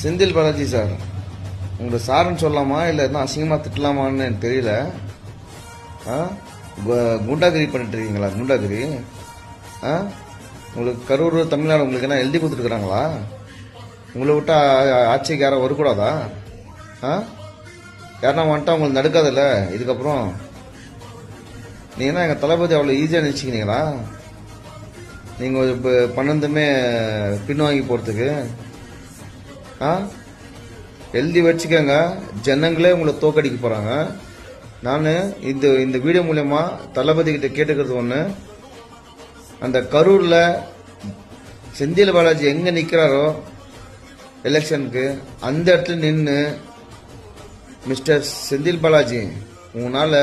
Senthil Balaji sir, உங்களை சாருன்னு சொல்லலாமா இல்லை எதுவும் அசிங்கமாக திட்டலாமான்னு எனக்கு தெரியல. குண்டாகிரி பண்ணிட்டு இருக்கீங்களா? குண்டாகிரி உங்களுக்கு கரூர் தமிழ்நாடு உங்களுக்கு என்ன எழுதி கொடுத்துருக்குறாங்களா? உங்களை விட்டா ஆட்சிக்கு யாரும் வரக்கூடாதா? யாருன்னா வந்துட்டா உங்களுக்கு நடுக்காதில்ல இதுக்கப்புறம்? நீங்கள் என்ன எங்கள் தளபதி அவ்வளோ ஈஸியாக நினச்சிக்கிறீங்களா? நீங்கள் இப்போ பண்ணதுமே பின்வாங்கி போகிறதுக்கு எழுதி வச்சுக்கோங்க. ஜனங்களே உங்களை தோக்கடிக்க போகிறாங்க. நான் இந்த வீடியோ மூலயமா தளபதி கிட்ட கேட்டுக்கிறது ஒன்று, அந்த கரூரில் செந்தில் பாலாஜி எங்கே நிற்கிறாரோ எலெக்ஷனுக்கு அந்த இடத்துல நின்று, மிஸ்டர் செந்தில் பாலாஜி உன்னால்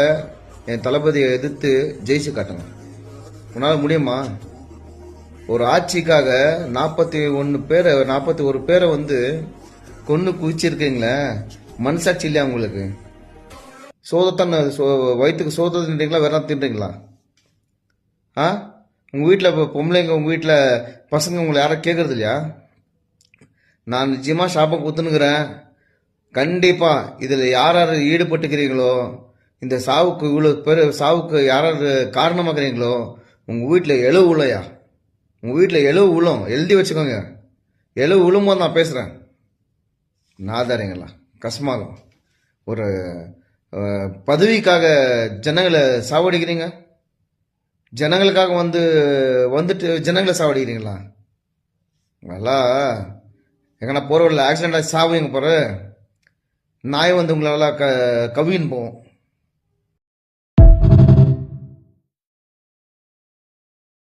என் தளபதியை எதிர்த்து ஜெயிச்சு காட்டுங்க. உன்னால் முடியுமா? ஒரு ஆட்சிக்காக 41 பேரை வந்து கொண்டு குவிச்சிருக்கீங்களே, மனசாட்சி இல்லையா உங்களுக்கு? சோதத்தான வயிற்றுக்கு சோதத்தை தின்றீங்களா, வேற தின்றீங்களா? உங்கள் வீட்டில் இப்போ பொம்பளைங்க, உங்கள் வீட்டில் பசங்க உங்களை யாரும் கேட்கறது இல்லையா? நான் நிச்சயமாக சாப்பம் குத்துனுங்கிறேன். கண்டிப்பாக இதில் யார் யார் ஈடுபட்டுக்கிறீங்களோ, இந்த சாவுக்கு இவ்வளோ பேர் சாவுக்கு யார் யார் காரணமாக்குறீங்களோ, உங்கள் வீட்டில் எழுவு உள்ளையா? உங்கள் வீட்டில் எழுவு உளும், எழுதி வச்சுக்கோங்க. எழுவு உளும்போது நான் பேசுகிறேன். நாதாரிங்களா கஸ்மாகம். ஒரு பதவிக்காக ஜனங்களை சாவடிக்கிறீங்க. ஜனங்களுக்காக வந்துட்டு ஜனங்களை சாவடிக்கிறீங்களா? நல்லா எங்கன்னா போகிற ஆக்சிடென்ட் ஆகி சாவுங்க போகிற நாய் வந்து உங்களால் கவின்னு போவோம்.